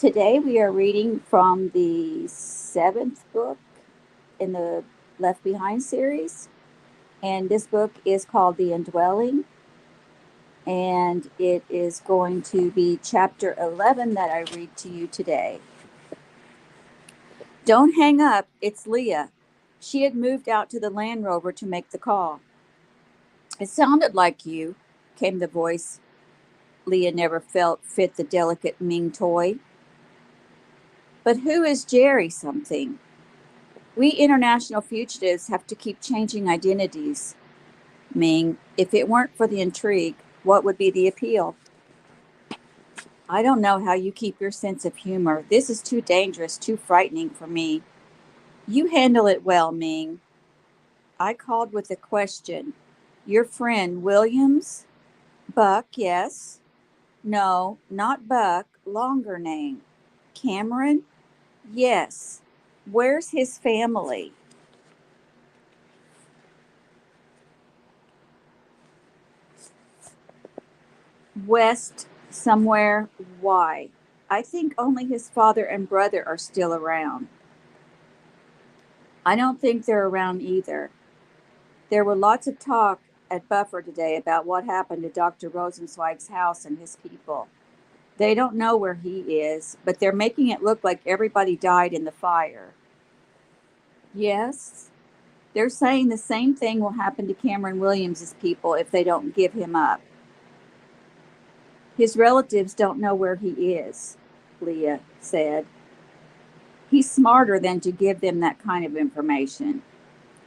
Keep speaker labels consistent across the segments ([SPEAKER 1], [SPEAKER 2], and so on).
[SPEAKER 1] Today we are reading from the seventh book in the Left Behind series, and this book is called The Indwelling, and it is going to be chapter 11 that I read to you today. Don't hang up, it's Leah. She had moved out to the Land Rover to make the call. It sounded like you, came the voice Leah never felt fit the delicate Ming toy. But who is Jerry something? We international fugitives have to keep changing identities. Ming, if it weren't for the intrigue, what would be the appeal? I don't know how you keep your sense of humor. This is too dangerous, too frightening for me. You handle it well, Ming. I called with a question. Your friend, Williams? Buck, yes. No, not Buck, longer name. Cameron? Yes. Where's his family? West somewhere. Why? I think only his father and brother are still around. I don't think they're around either. There were lots of talk at Buffer today about what happened to Dr. Rosenzweig's house and his people. They don't know where he is, but they're making it look like everybody died in the fire. Yes, they're saying the same thing will happen to Cameron Williams's people if they don't give him up. His relatives don't know where he is, Leah said. He's smarter than to give them that kind of information.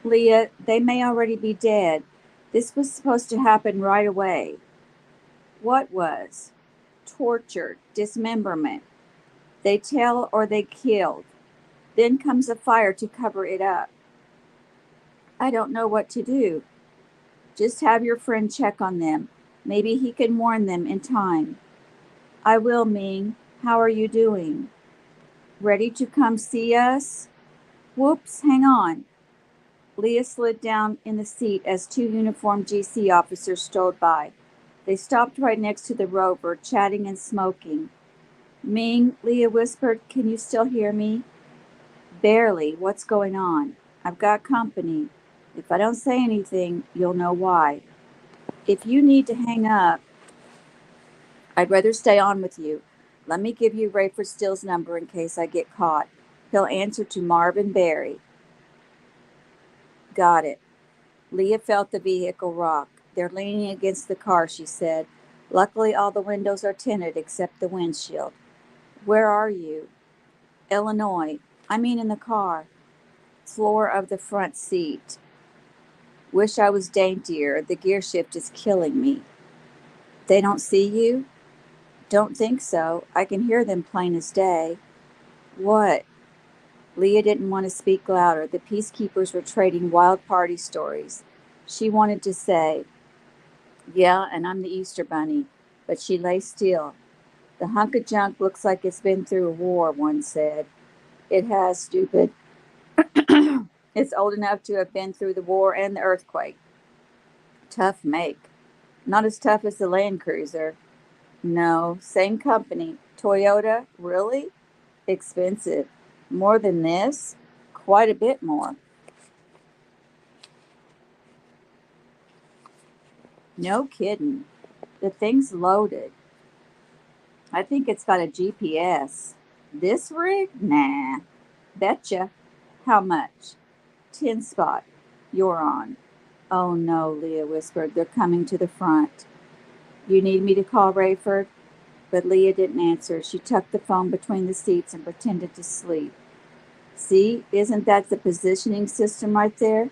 [SPEAKER 1] Leah, they may already be dead. This was supposed to happen right away. What was? Torture, dismemberment. They tell or they killed. Then comes a fire to cover it up. I don't know what to do. Just have your friend check on them. Maybe he can warn them in time. I will, Ming. How are you doing? Ready to come see us? Whoops, hang on. Leah slid down in the seat as two uniformed GC officers strolled by. They stopped right next to the rover, chatting and smoking. Ming, Leah whispered, can you still hear me? Barely. What's going on? I've got company. If I don't say anything, you'll know why. If you need to hang up, I'd rather stay on with you. Let me give you Rayford Still's number in case I get caught. He'll answer to Marvin Berry. Got it. Leah felt the vehicle rock. They're leaning against the car, she said. Luckily, all the windows are tinted except the windshield. Where are you? Illinois. I mean in the car. Floor of the front seat. Wish I was daintier. The gear shift is killing me. They don't see you? Don't think so. I can hear them plain as day. What? Leah didn't want to speak louder. The peacekeepers were trading wild party stories. She wanted to say, yeah, and I'm the Easter Bunny, but she lay still. The hunk of junk looks like it's been through a war, one said. It has, stupid. It's old enough to have been through the war and the earthquake. Tough make. Not as tough as the Land Cruiser. No, same company. Toyota, really? Expensive. More than this? Quite a bit more. No kidding. The thing's loaded. I think it's got a GPS. This rig? Nah. Betcha. How much? 10 spot. You're on. Oh no, Leah whispered. They're coming to the front. You need me to call Rayford? But Leah didn't answer. She tucked the phone between the seats and pretended to sleep. See, isn't that the positioning system right there?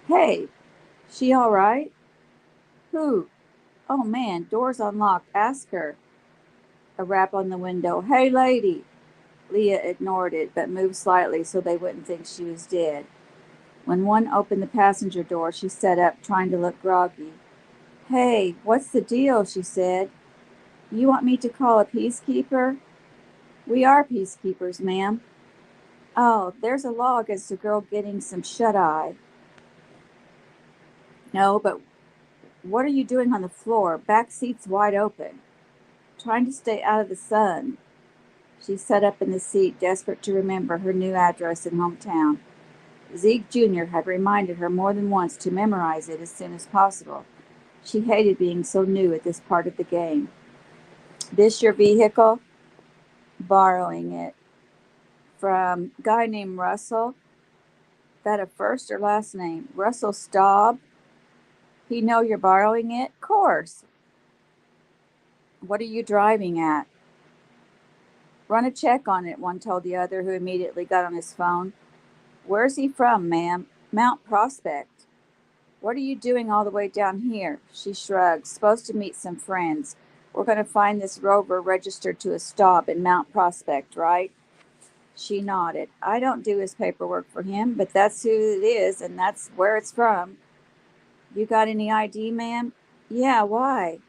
[SPEAKER 1] Hey, she all right? Who? Oh man, door's unlocked. Ask her. A rap on the window. Hey, lady. Leah ignored it, but moved slightly so they wouldn't think she was dead. When one opened the passenger door, she sat up, trying to look groggy. Hey, what's the deal? She said. You want me to call a peacekeeper? We are peacekeepers, ma'am. Oh, there's a law against a girl getting some shut-eye. No, but what are you doing on the floor? Back seat's wide open. Trying to stay out of the sun. She sat up in the seat, desperate to remember her new address and hometown. Zeke Jr. had reminded her more than once to memorize it as soon as possible. She hated being so new at this part of the game. This your vehicle? Borrowing it. From guy named Russell? That a first or last name? Russell Staub? He know you're borrowing it? Course. What are you driving at? Run a check on it, one told the other, who immediately got on his phone. Where's he from, ma'am? Mount Prospect. What are you doing all the way down here? She shrugged. Supposed to meet some friends. We're going to find this rover registered to a stop in Mount Prospect, right? She nodded. I don't do his paperwork for him, but that's who it is, and that's where it's from. You got any ID, ma'am? Yeah, why?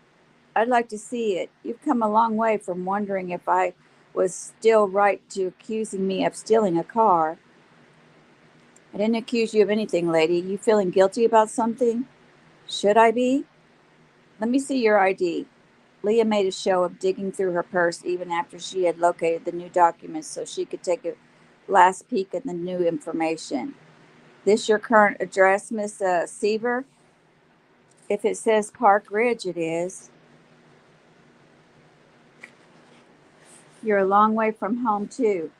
[SPEAKER 1] I'd like to see it. You've come a long way from wondering if I was still right to accusing me of stealing a car. I didn't accuse you of anything, lady. You feeling guilty about something? Should I be? Let me see your ID. Leah made a show of digging through her purse even after she had located the new documents so she could take a last peek at the new information. This your current address, Miss Seaver? If it says Park Ridge, it is. You're a long way from home, too.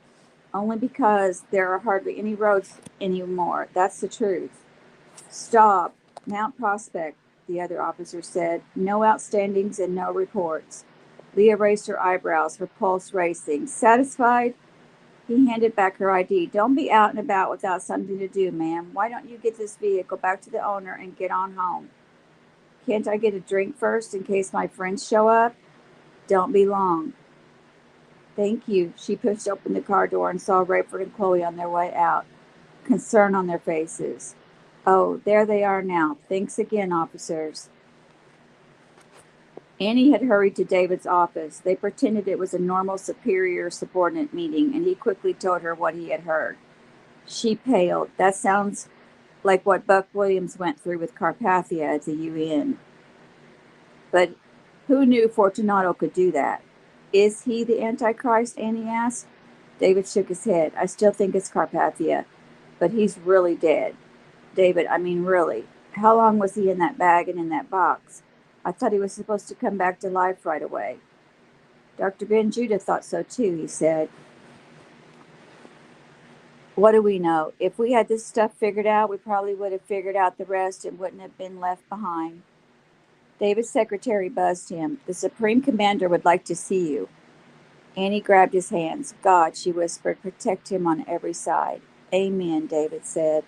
[SPEAKER 1] Only because there are hardly any roads anymore. That's the truth. Stop. Mount Prospect, the other officer said. No outstandings and no reports. Leah raised her eyebrows, her pulse racing. Satisfied? He handed back her ID. Don't be out and about without something to do, ma'am. Why don't you get this vehicle back to the owner and get on home? Can't I get a drink first in case my friends show up? Don't be long. Thank you. She pushed open the car door and saw Rayford and Chloe on their way out, concern on their faces. Oh, there they are now. Thanks again, officers. Annie had hurried to David's office. They pretended it was a normal superior subordinate meeting, and he quickly told her what he had heard. She paled. That sounds like what Buck Williams went through with Carpathia at the UN. But who knew Fortunato could do that? Is he the Antichrist? Annie asked. David shook his head. I still think it's Carpathia, but he's really dead. David, I mean really. How long was he in that bag and in that box? I thought he was supposed to come back to life right away. Dr. Ben Judah thought so too, he said. What do we know? If we had this stuff figured out, we probably would have figured out the rest and wouldn't have been left behind. David's secretary buzzed him. The Supreme Commander would like to see you. Annie grabbed his hands. God, she whispered, protect him on every side. Amen, David said.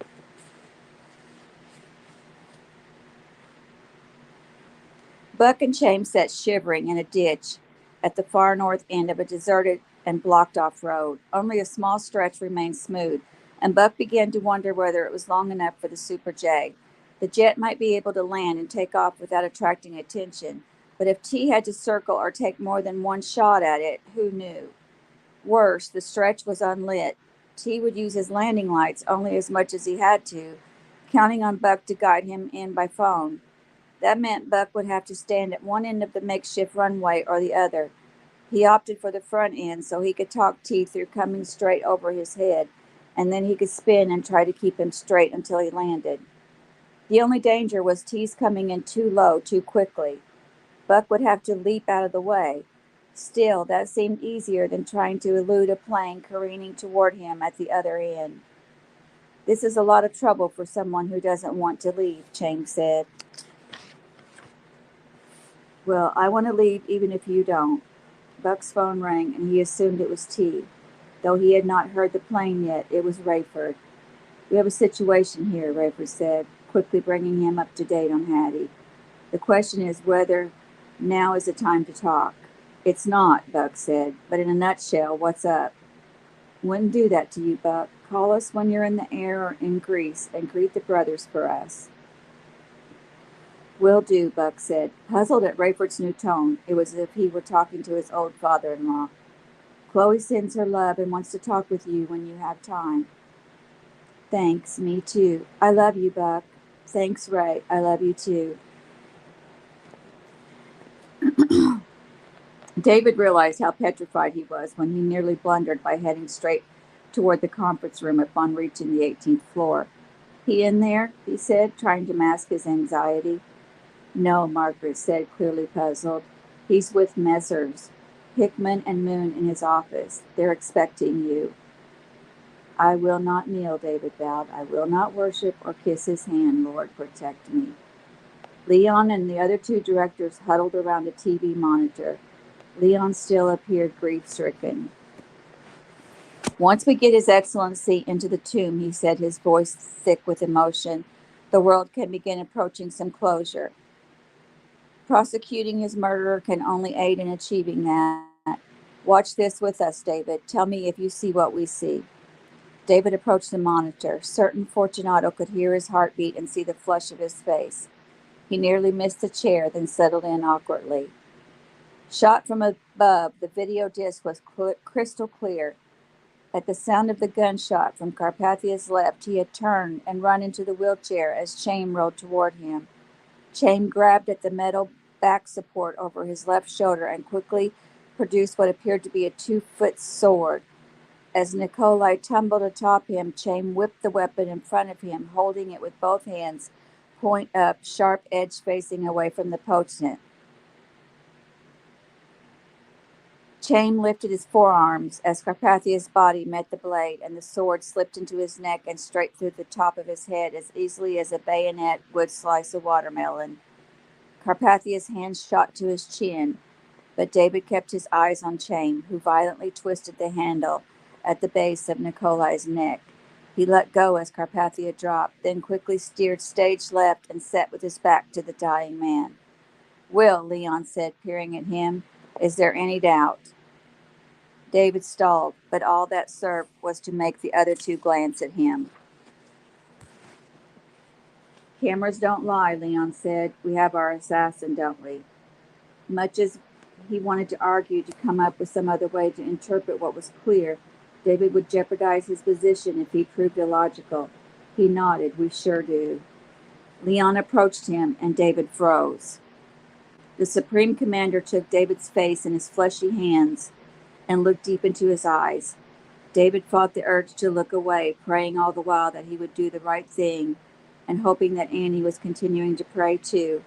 [SPEAKER 1] Buck and James sat shivering in a ditch at the far north end of a deserted and blocked-off road. Only a small stretch remained smooth, and Buck began to wonder whether it was long enough for the Super J. The jet might be able to land and take off without attracting attention, but if T had to circle or take more than one shot at it, who knew? Worse, the stretch was unlit. T would use his landing lights only as much as he had to, counting on Buck to guide him in by phone. That meant Buck would have to stand at one end of the makeshift runway or the other. He opted for the front end so he could talk T through coming straight over his head, and then he could spin and try to keep him straight until he landed. The only danger was T's coming in too low too quickly. Buck would have to leap out of the way. Still, that seemed easier than trying to elude a plane careening toward him at the other end. This is a lot of trouble for someone who doesn't want to leave, Chang said. Well, I want to leave even if you don't. Buck's phone rang, and he assumed it was T. Though he had not heard the plane yet, it was Rayford. We have a situation here, Rayford said, quickly bringing him up to date on Hattie. The question is whether now is the time to talk. It's not, Buck said, but in a nutshell, what's up? Wouldn't do that to you, Buck. Call us when you're in the air or in Greece and greet the brothers for us. Will do, Buck said, puzzled at Rayford's new tone. It was as if he were talking to his old father-in-law. Chloe sends her love and wants to talk with you when you have time. Thanks, me too. I love you, Buck. Thanks, Ray. I love you too. David realized how petrified he was when he nearly blundered by heading straight toward the conference room upon reaching the 18th floor. He in there? He said, trying to mask his anxiety. No, Margaret said, clearly puzzled. He's with Messrs. Hickman and Moon in his office. They're expecting you. I will not kneel, David vowed. I will not worship or kiss his hand. Lord, protect me. Leon and the other two directors huddled around a TV monitor. Leon still appeared grief-stricken. Once we get His Excellency into the tomb, he said, his voice thick with emotion, the world can begin approaching some closure. Prosecuting his murderer can only aid in achieving that. Watch this with us, David. Tell me if you see what we see. David approached the monitor. Certain Fortunato could hear his heartbeat and see the flush of his face. He nearly missed the chair, then settled in awkwardly. Shot from above, the video disc was crystal clear. At the sound of the gunshot from Carpathia's left, he had turned and run into the wheelchair as Chaim rode toward him. Chaim grabbed at the metal back support over his left shoulder and quickly produced what appeared to be a 2-foot sword. As Nikolai tumbled atop him, Chaim whipped the weapon in front of him, holding it with both hands, point up, sharp edge facing away from the potent. Chaim lifted his forearms as Carpathia's body met the blade, and the sword slipped into his neck and straight through the top of his head as easily as a bayonet would slice a watermelon. Carpathia's hand shot to his chin, but David kept his eyes on Chaim, who violently twisted the handle at the base of Nikolai's neck. He let go as Carpathia dropped, then quickly steered stage left and sat with his back to the dying man. Will, Leon said, peering at him, is there any doubt? David stalled, but all that served was to make the other two glance at him. Cameras don't lie, Leon said. We have our assassin, don't we? Much as he wanted to argue to come up with some other way to interpret what was clear, David would jeopardize his position if he proved illogical. He nodded. We sure do. Leon approached him, and David froze. The Supreme Commander took David's face in his fleshy hands and looked deep into his eyes. David fought the urge to look away, praying all the while that he would do the right thing, and hoping that Annie was continuing to pray too.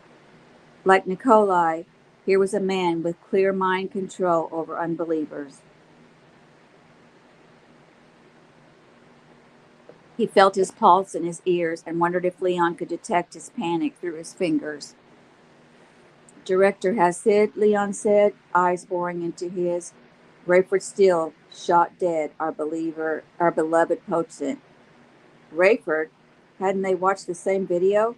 [SPEAKER 1] Like Nikolai, here was a man with clear mind control over unbelievers. He felt his pulse in his ears and wondered if Leon could detect his panic through his fingers. Director Hasid, Leon said, eyes boring into his. Rayford Steele shot dead, our beloved potent. Rayford? Hadn't they watched the same video?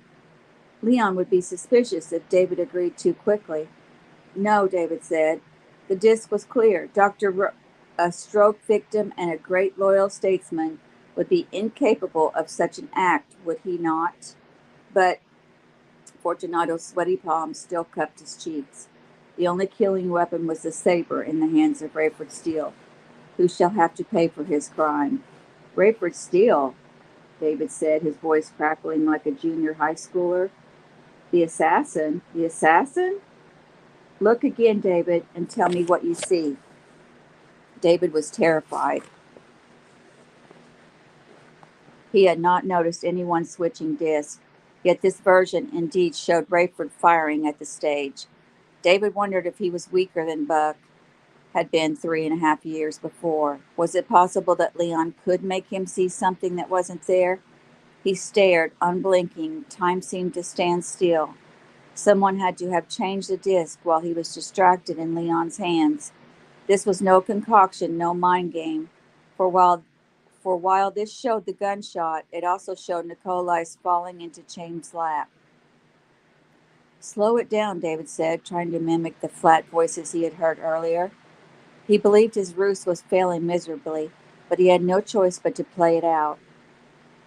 [SPEAKER 1] Leon would be suspicious if David agreed too quickly. No, David said. The disc was clear. A stroke victim and a great loyal statesman would be incapable of such an act, would he not? But Fortunato's sweaty palms still cupped his cheeks. The only killing weapon was the saber in the hands of Rayford Steele, who shall have to pay for his crime. Rayford Steele, David said, his voice crackling like a junior high schooler. The assassin? The assassin? Look again, David, and tell me what you see. David was terrified. He had not noticed anyone switching discs, yet this version indeed showed Rayford firing at the stage. David wondered if he was weaker than Buck had been 3.5 years before. Was it possible that Leon could make him see something that wasn't there? He stared, unblinking. Time seemed to stand still. Someone had to have changed the disc while he was distracted in Leon's hands. This was no concoction, no mind game. For while this showed the gunshot, it also showed Nikolai's falling into Chaim's lap. Slow it down, David said, trying to mimic the flat voices he had heard earlier. He believed his ruse was failing miserably, but he had no choice but to play it out.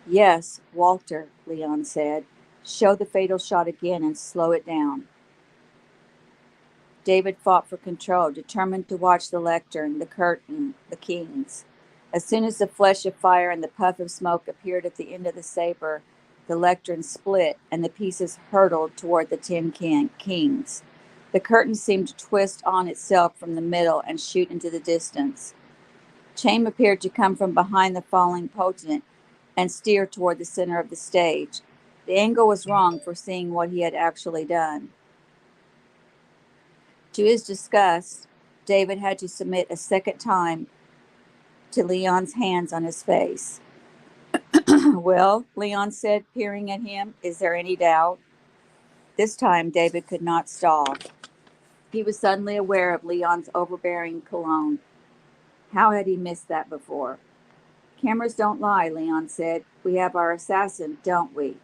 [SPEAKER 1] Yes, Walter, Leon said. Show the fatal shot again and slow it down. David fought for control, determined to watch the lectern, the curtain, the kings. As soon as the flash of fire and the puff of smoke appeared at the end of the saber, the lectern split and the pieces hurtled toward the 10 kings. The curtain seemed to twist on itself from the middle and shoot into the distance. Chaim appeared to come from behind the falling potentate and steer toward the center of the stage. The angle was wrong for seeing what he had actually done. To his disgust, David had to submit a second time to Leon's hands on his face. Well, Leon said, peering at him, is there any doubt? This time, David could not stall. He was suddenly aware of Leon's overbearing cologne. How had he missed that before? Cameras don't lie, Leon said. We have our assassin, don't we?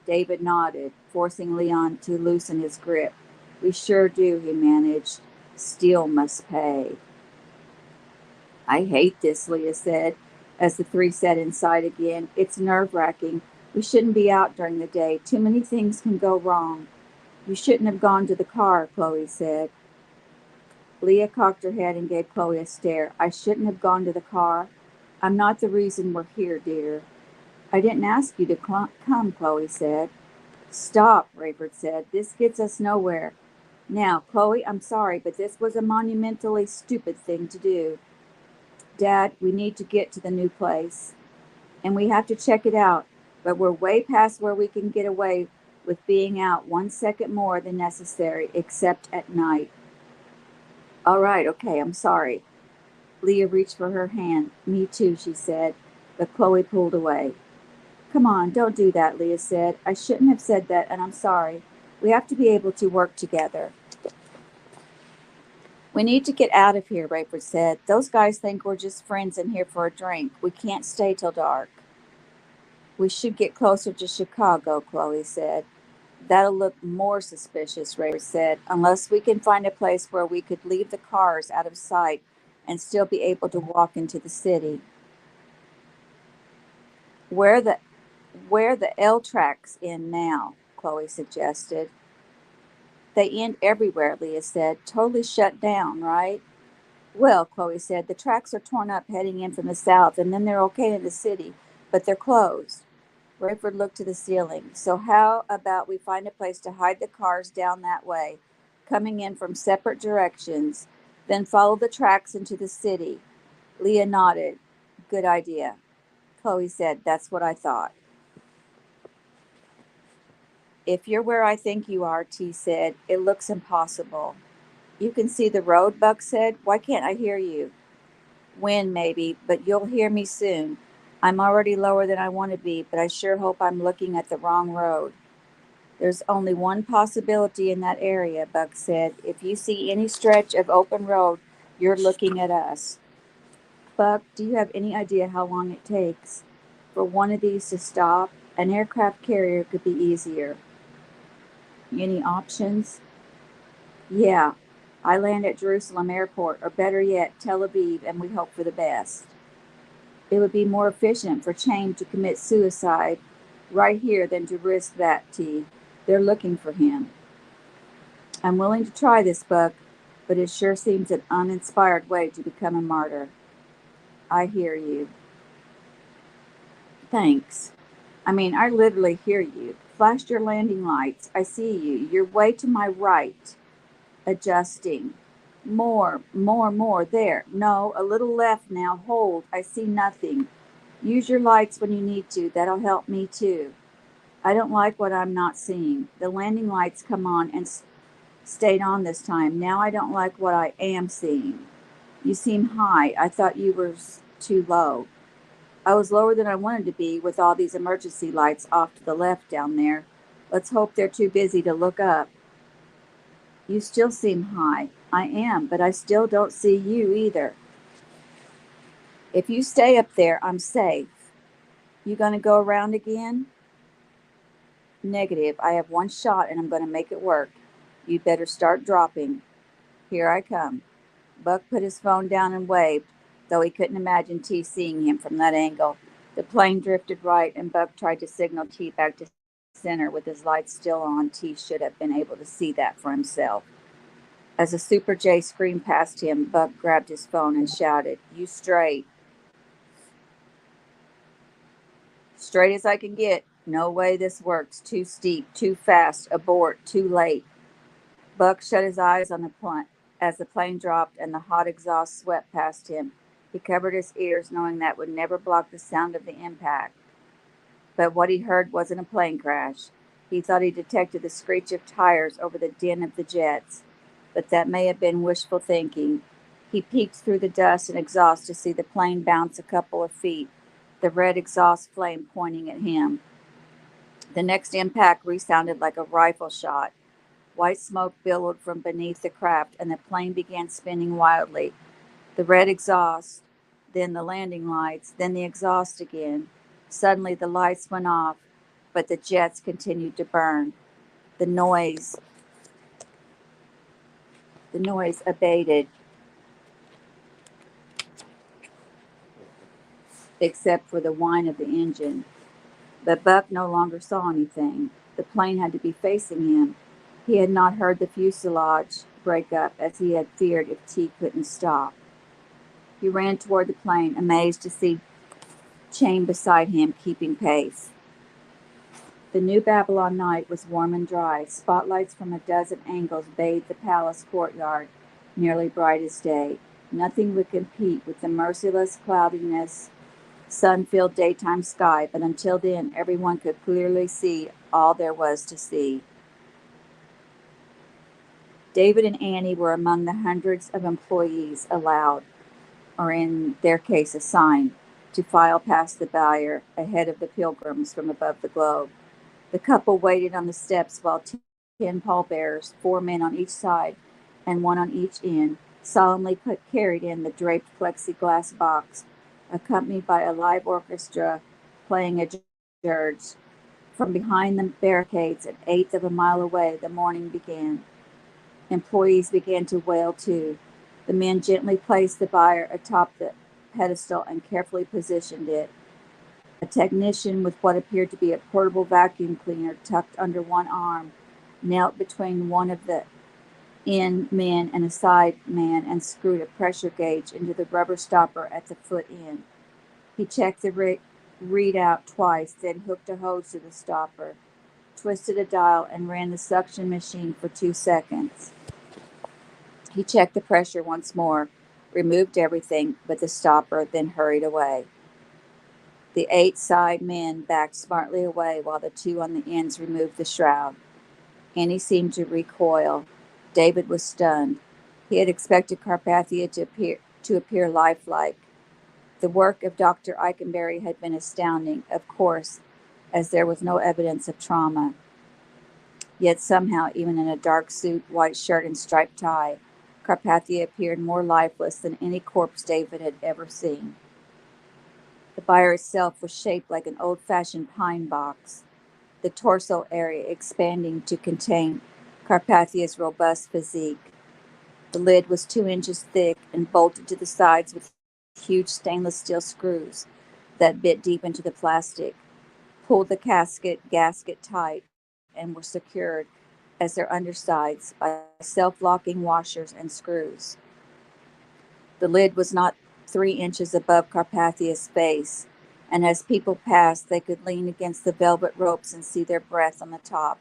[SPEAKER 1] David nodded, forcing Leon to loosen his grip. We sure do, he managed. Steel must pay. I hate this, Leah said, as the three sat inside again. It's nerve-wracking. We shouldn't be out during the day. Too many things can go wrong. You shouldn't have gone to the car, Chloe said. Leah cocked her head and gave Chloe a stare. I shouldn't have gone to the car. I'm not the reason we're here, dear. I didn't ask you to come, Chloe said. Stop, Rayford said. This gets us nowhere. Now, Chloe, I'm sorry, but this was a monumentally stupid thing to do. Dad, we need to get to the new place, and we have to check it out, but we're way past where we can get away with being out 1 second more than necessary, except at night. All right, okay, I'm sorry. Leah reached for her hand. Me too, she said, but Chloe pulled away. Come on, don't do that, Leah said. I shouldn't have said that, and I'm sorry. We have to be able to work together. We need to get out of here, Rayford said. Those guys think we're just friends in here for a drink. We can't stay till dark. We should get closer to Chicago, Chloe said. That'll look more suspicious, Rayford said, unless we can find a place where we could leave the cars out of sight and still be able to walk into the city. Where the L tracks end now, Chloe suggested. They end everywhere, Leah said. Totally shut down, right? Well, Chloe said, the tracks are torn up heading in from the south, and then they're okay in the city, but they're closed. Rayford looked to the ceiling. So how about we find a place to hide the cars down that way, coming in from separate directions, then follow the tracks into the city? Leah nodded. Good idea. Chloe said, that's what I thought. If you're where I think you are, T said, it looks impossible. You can see the road, Buck said. Why can't I hear you? Wind, maybe, but you'll hear me soon. I'm already lower than I want to be, but I sure hope I'm looking at the wrong road. There's only one possibility in that area, Buck said. If you see any stretch of open road, you're looking at us. Buck, do you have any idea how long it takes for one of these to stop? An aircraft carrier could be easier. Any options? Yeah. I land at Jerusalem Airport, or better yet, Tel Aviv, and we hope for the best. It would be more efficient for Chaim to commit suicide right here than to risk that, T. They're looking for him. I'm willing to try this, Buck, but it sure seems an uninspired way to become a martyr. I hear you. Thanks. I literally hear you. Flashed your landing lights. I see you. You're way to my right. Adjusting. More. There. No, a little left now. Hold. I see nothing. Use your lights when you need to. That'll help me too. I don't like what I'm not seeing. The landing lights come on and stayed on this time. Now I don't like what I am seeing. You seem high. I thought you were too low. I was lower than I wanted to be with all these emergency lights off to the left down there. Let's hope they're too busy to look up. You still seem high. I am, but I still don't see you either. If you stay up there, I'm safe. You gonna go around again? Negative. I have one shot and I'm gonna make it work. You'd better start dropping. Here I come. Buck put his phone down and waved, though he couldn't imagine T seeing him from that angle. The plane drifted right, and Buck tried to signal T back to center with his lights still on. T should have been able to see that for himself. As a Super J screamed past him, Buck grabbed his phone and shouted, You straight. Straight as I can get. No way this works. Too steep, too fast, abort, too late. Buck shut his eyes on the plane as the plane dropped and the hot exhaust swept past him. He covered his ears, knowing that would never block the sound of the impact. But what he heard wasn't a plane crash. He thought he detected the screech of tires over the din of the jets, but that may have been wishful thinking. He peeked through the dust and exhaust to see the plane bounce a couple of feet, the red exhaust flame pointing at him. The next impact resounded like a rifle shot. White smoke billowed from beneath the craft, and the plane began spinning wildly. The red exhaust, then the landing lights, then the exhaust again. Suddenly the lights went off, but the jets continued to burn. The noise the noise abated, except for the whine of the engine. But Buck no longer saw anything. The plane had to be facing him. He had not heard the fuselage break up as he had feared if T couldn't stop. He ran toward the plane, amazed to see Chain beside him, keeping pace. The New Babylon night was warm and dry. Spotlights from a dozen angles bathed the palace courtyard, nearly bright as day. Nothing would compete with the merciless cloudiness, sun-filled daytime sky, but until then everyone could clearly see all there was to see. David and Annie were among the hundreds of employees allowed, or in their case assigned, to file past the barrier ahead of the pilgrims from above the globe. The couple waited on the steps while 10 pallbearers, 4 men on each side and one on each end, solemnly carried in the draped plexiglass box, accompanied by a live orchestra playing a dirge. From behind the barricades, an eighth of a mile away, the morning began. Employees began to wail too. The men gently placed the bier atop the pedestal and carefully positioned it. A technician with what appeared to be a portable vacuum cleaner tucked under one arm knelt between one of the end men and a side man and screwed a pressure gauge into the rubber stopper at the foot end. He checked the readout twice, then hooked a hose to the stopper, twisted a dial, and ran the suction machine for 2 seconds. He checked the pressure once more, removed everything but the stopper, then hurried away. The 8 side men backed smartly away while the 2 on the ends removed the shroud. Annie seemed to recoil. David was stunned. He had expected Carpathia to appear lifelike. The work of Dr. Eikenberry had been astounding, of course, as there was no evidence of trauma. Yet somehow, even in a dark suit, white shirt, and striped tie, Carpathia appeared more lifeless than any corpse David had ever seen. The bier itself was shaped like an old-fashioned pine box, the torso area expanding to contain Carpathia's robust physique. The lid was 2 inches thick and bolted to the sides with huge stainless steel screws that bit deep into the plastic, pulled the gasket tight, and were secured as their undersides by self-locking washers and screws. The lid was not 3 inches above Carpathia's face, and as people passed, they could lean against the velvet ropes and see their breath on the top.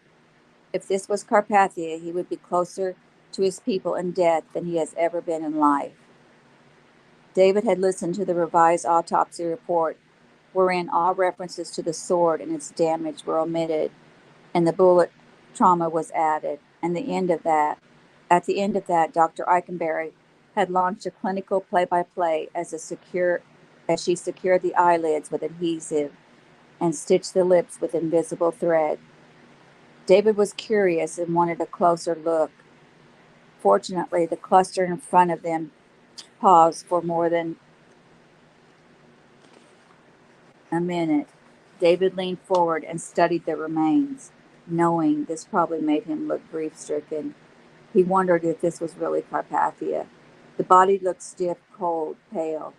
[SPEAKER 1] If this was Carpathia, he would be closer to his people in death than he has ever been in life. David had listened to the revised autopsy report, wherein all references to the sword and its damage were omitted, and the bullet trauma was added. At the end of that, Dr. Eikenberry had launched a clinical play-by-play as she secured the eyelids with adhesive and stitched the lips with invisible thread. David was curious and wanted a closer look. Fortunately, the cluster in front of them paused for more than a minute. David leaned forward and studied the remains, knowing this probably made him look grief-stricken. He wondered if this was really Carpathia. The body looked stiff, cold, pale.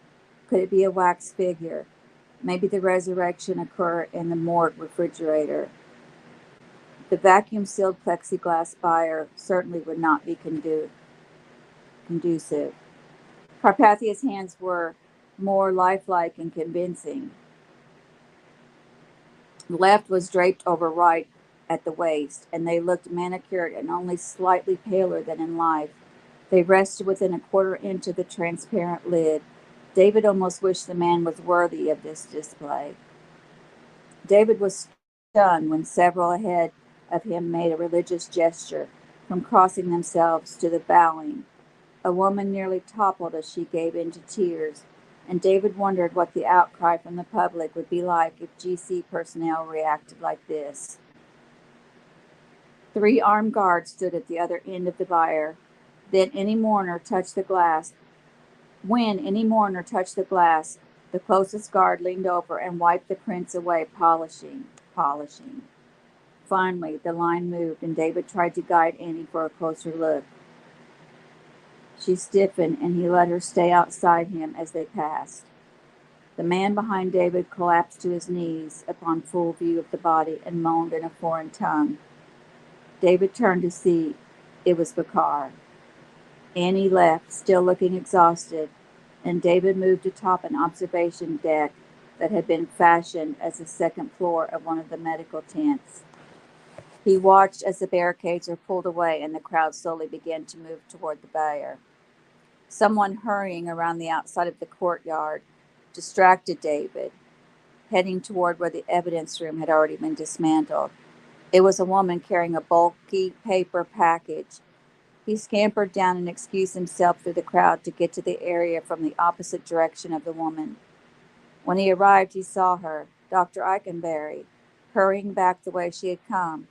[SPEAKER 1] Could it be a wax figure? Maybe the resurrection occurred in the morgue refrigerator. The vacuum-sealed plexiglass bier certainly would not be conducive. Carpathia's hands were more lifelike and convincing. The left was draped over right, at the waist, and they looked manicured and only slightly paler than in life. They rested within a quarter inch of the transparent lid. David almost wished the man was worthy of this display. David was stunned when several ahead of him made a religious gesture, from crossing themselves to the bowing. A woman nearly toppled as she gave in to tears, and David wondered what the outcry from the public would be like if GC personnel reacted like this. 3 armed guards stood at the other end of the bier. Then any mourner touched the glass. When any mourner touched the glass, the closest guard leaned over and wiped the prints away, polishing. Finally, the line moved, and David tried to guide Annie for a closer look. She stiffened, and he let her stay outside him as they passed. The man behind David collapsed to his knees upon full view of the body and moaned in a foreign tongue. David turned to see. It was Bakar. Annie left, still looking exhausted, and David moved atop an observation deck that had been fashioned as the second floor of one of the medical tents. He watched as the barricades were pulled away and the crowd slowly began to move toward the bier. Someone hurrying around the outside of the courtyard distracted David, heading toward where the evidence room had already been dismantled. It was a woman carrying a bulky paper package. He scampered down and excused himself through the crowd to get to the area from the opposite direction of the woman. When he arrived, he saw her, Dr. Eikenberry, hurrying back the way she had come.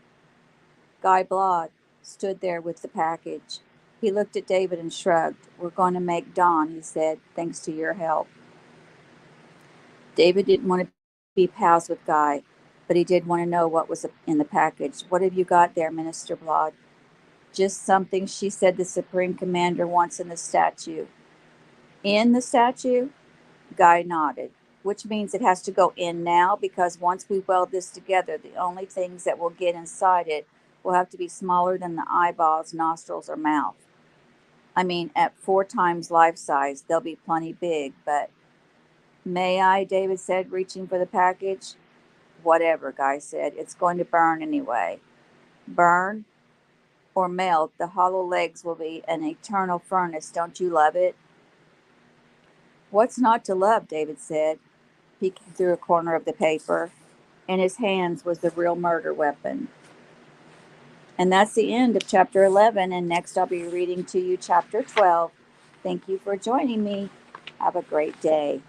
[SPEAKER 1] Guy Blood stood there with the package. He looked at David and shrugged. "We're going to make dawn," he said, "thanks to your help." David didn't want to be pals with Guy, but he did want to know what was in the package. "What have you got there, Minister Blood?" "Just something she said the Supreme Commander wants in the statue." "In the statue?" Guy nodded. "Which means it has to go in now, because once we weld this together, the only things that will get inside it will have to be smaller than the eyeballs, nostrils, or mouth. I mean, at 4 times life size, they'll be plenty big, but..." "May I?" David said, reaching for the package. "Whatever," Guy said. "It's going to burn anyway." "Burn or melt, the hollow legs will be an eternal furnace. Don't you love it?" "What's not to love?" David said, peeking through a corner of the paper. In his hands was the real murder weapon. And that's the end of chapter 11. And next I'll be reading to you chapter 12. Thank you for joining me. Have a great day.